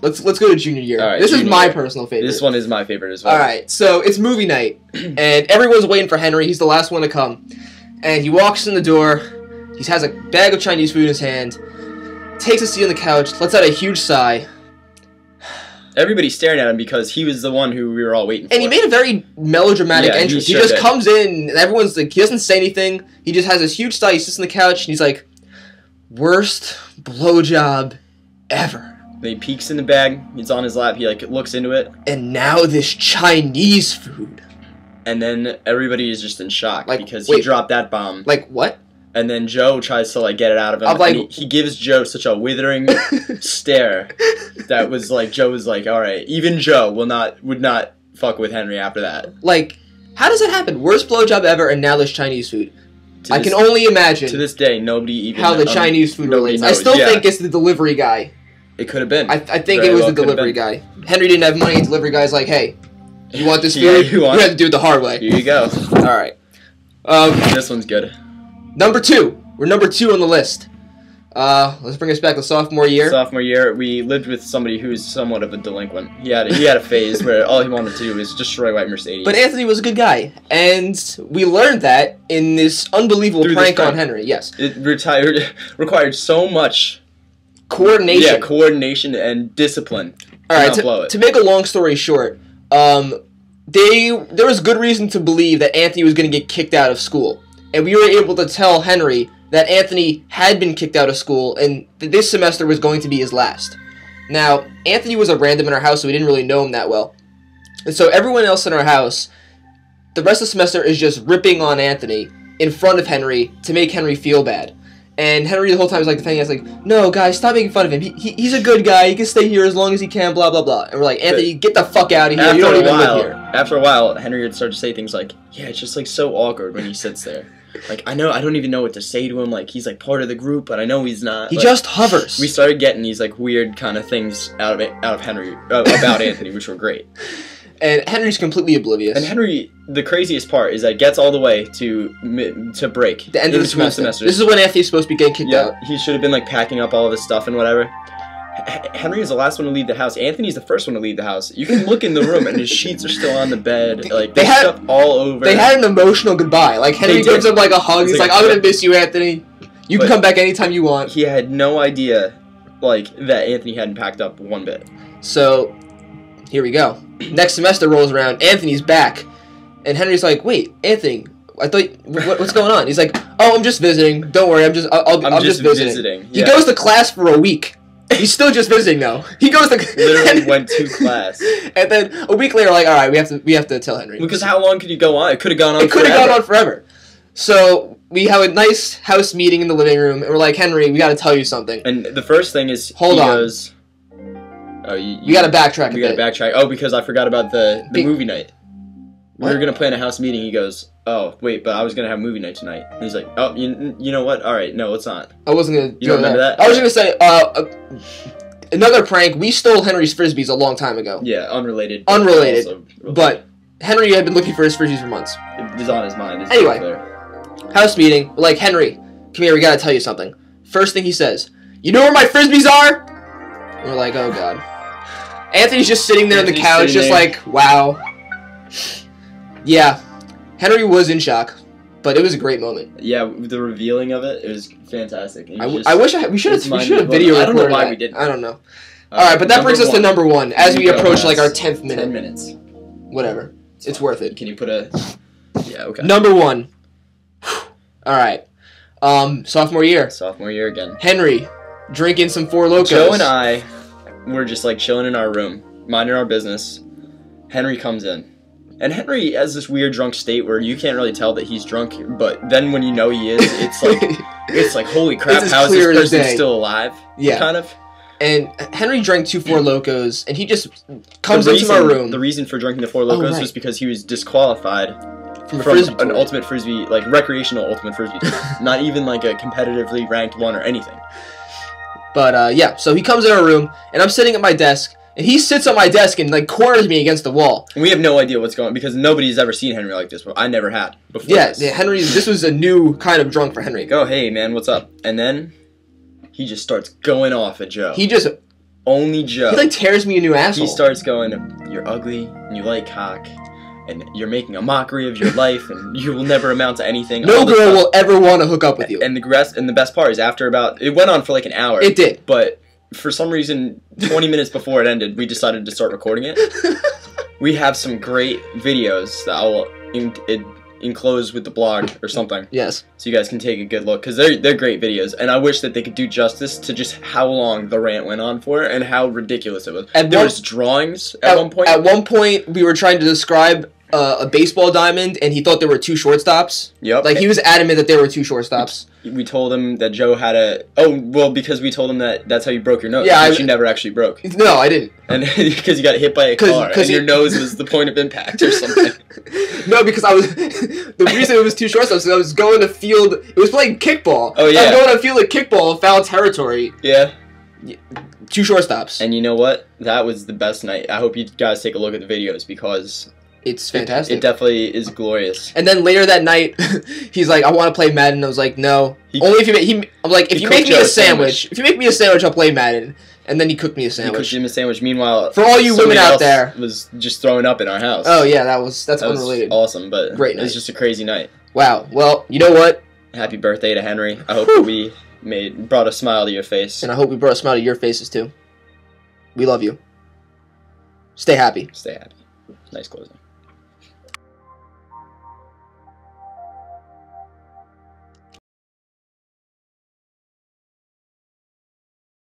Let's go to junior year. All right, this is junior my year. personal favorite. This one is my favorite as well. All right, so it's movie night, and everyone's waiting for Henry. He's the last one to come, and he walks in the door. He has a bag of Chinese food in his hand, takes a seat on the couch, lets out a huge sigh. Everybody's staring at him because he was the one who we were all waiting for. And he made a very melodramatic Yeah, entrance. he He sure just did. comes in, and everyone's like, he doesn't say anything. He just has this huge sigh. He sits on the couch, and he's like, worst blowjob ever. Then he peeks in the bag. It's on his lap. He like looks into it, And now this Chinese food. and then everybody is just in shock Like, because wait. he dropped that bomb. Like, what? And then Joe tries to like get it out of him. I'm like- and he gives Joe such a withering stare that was like Joe was like, all right, even Joe would not fuck with Henry after that. Like, how does that happen? Worst blowjob ever, and now there's Chinese food. To I this- can only imagine to this day nobody even how the Chinese food nobody relates. I knows. still Yeah. think it's the delivery guy. It could have been. I think Very it was well the could have delivery been. guy. Henry didn't have money. Delivery guy's like, hey, you want this Yeah, food? you want have to do it the hard way. Here you go. All right. This one's good. Number 2. We're number 2 on the list. Let's bring us back to sophomore year. Sophomore year, we lived with somebody who's somewhat of a delinquent. He had a phase where all he wanted to do was destroy white Mercedes. But Anthony was a good guy, and we learned that in this unbelievable Through this prank on prank. Henry. Yes, it required so much coordination. Yeah, coordination and discipline. All right, not blow it. to make a long story short, there was good reason to believe that Anthony was going to get kicked out of school, and we were able to tell Henry that Anthony had been kicked out of school, and this semester was going to be his last. Now, Anthony was a random in our house, so we didn't really know him that well, and so everyone else in our house, the rest of the semester is just ripping on Anthony in front of Henry to make Henry feel bad. And Henry the whole time is like defending us, like, no, guys, stop making fun of him. He's a good guy. He can stay here as long as he can, blah, blah, blah. And we're like, Anthony, get the fuck out of here. You don't even live here. After a while, Henry would start to say things like, yeah, it's just like so awkward when he sits there. Like, I don't even know what to say to him. Like, he's like part of the group, but I know he's not. He Like, just hovers. we started getting these like weird kind of things out of Henry about Anthony, which were great. And Henry's completely oblivious. And Henry, the craziest part is that gets all the way to break. The end of the in between semester. This is when Anthony's supposed to be getting kicked out. Yeah, he should have been like packing up all of his stuff and whatever. Henry is the last one to leave the house. Anthony's the first one to leave the house. You can look in the room and his sheets are still on the bed. Like They there's had- stuff all over. They had an emotional goodbye. Like, Henry They did. gives him, like, a hug. He's It's like, like- I'm gonna miss you, Anthony. You can But- come back anytime you want. He had no idea, like, that Anthony hadn't packed up one bit. So, here we go. Next semester rolls around. Anthony's back. And Henry's like, wait, Anthony, I thought, what's going on? He's like, oh, I'm just visiting. Don't worry, I'm just visiting. He Yeah. goes to class for a week. He's still just visiting though. He goes to Literally went to class. and then a week later, like, all right, we have to tell Henry Because how long could you go on? It could have gone on. it could have gone on forever. So we have a nice house meeting in the living room, and we're like, Henry, we got to tell you something. And the first thing is Hold he on. goes. Oh, You got to backtrack a We got to bit. backtrack. Oh, because I forgot about the Be- movie night. We What? were gonna plan a house meeting. He goes, "Oh, wait, but I was gonna have movie night tonight." And he's like, "Oh, you know what? All right, no, it's not." I wasn't gonna. You don't remember that? I was gonna say another prank. We stole Henry's frisbees a long time ago. Yeah, unrelated. Unrelated, Also related. But Henry had been looking for his frisbees for months. it was on his mind. It's Anyway. clear. House meeting. We're like, Henry, come here. We gotta tell you something. First thing he says, you know where my frisbees are? And we're like, oh god. Anthony's just sitting there on the Anthony's couch, sitting just there. like, wow. Yeah, Henry was in shock, but it was a great moment. Yeah, the revealing of it was fantastic. And I he's wish just- we should it's have mind-blowing. video I don't know recorded why that. we didn't. I don't know. All right, but that brings us to number one as we Here you go, approach like our guys. 10th minute. 10 minutes. Whatever, it's worth it. Can you put a? Yeah. Okay. Number one. All right. Sophomore year. Sophomore year again. Henry drinking some Four Locos. Joe and I were just like chilling in our room, minding our business. Henry comes in. And Henry has this weird drunk state where you can't really tell that he's drunk, but then when you know he is, it's like holy crap, It's as how is clear this as person day. still alive? Yeah. Kind of. And Henry drank 2 Four Locos, and he just comes The into our room The reason for drinking the Four Locos right. was because he was disqualified from a from frisbee an tournament. ultimate frisbee, like recreational ultimate frisbee tournament. Not even like a competitively ranked one or anything. But yeah, so he comes in our room, and I'm sitting at my desk, and he sits on my desk and like corners me against the wall. And we have no idea what's going on because nobody's ever seen Henry like this. I never had before. Yeah, this. yeah, Henry. This was a new kind of drunk for Henry. Like, oh, hey, man, what's up? And then he just starts going off at Joe. He just Only Joe. He like tears me a new asshole. He starts going, "You're ugly and you like cock, and you're making a mockery of your life, and you will never amount to anything." No girl will ever want to hook up with you. And the best part is after it went on for like an hour. It did. But for some reason, 20 minutes before it ended, we decided to start recording it. We have some great videos that I will enclose with the blog or something. Yes. So you guys can take a good look, because they're great videos, and I wish that they could do justice to just how long the rant went on for and how ridiculous it was. There was drawings at one point. At one point, we were trying to describe a baseball diamond, and he thought there were 2 shortstops. Yep. Like, he was adamant that there were 2 shortstops. We told him that Joe had because we told him that that's how you broke your nose, yeah, which you never actually broke. No, I didn't. And because you got hit by a car, and your nose was the point of impact or something. No, because the reason it was 2 shortstops is I was going to field, it was playing kickball. Oh, yeah. I was going to field a kickball in foul territory. Yeah. 2 shortstops. And you know what? That was the best night. I hope you guys take a look at the videos, because it's fantastic. It definitely is glorious. And then later that night, he's like, "I want to play Madden." I was like, "No, only if you make." I'm like, "If you make me a sandwich, I'll play Madden." And then he cooked me a sandwich. He cooked him a sandwich. Meanwhile, for all you women out there, was just throwing up in our house. Oh yeah, that's unrelated. Awesome, but great night. It was just a crazy night. Wow. Well, you know what? Happy birthday to Henry. I hope that we brought a smile to your face. And I hope we brought a smile to your faces too. We love you. Stay happy. Stay happy. Nice closing.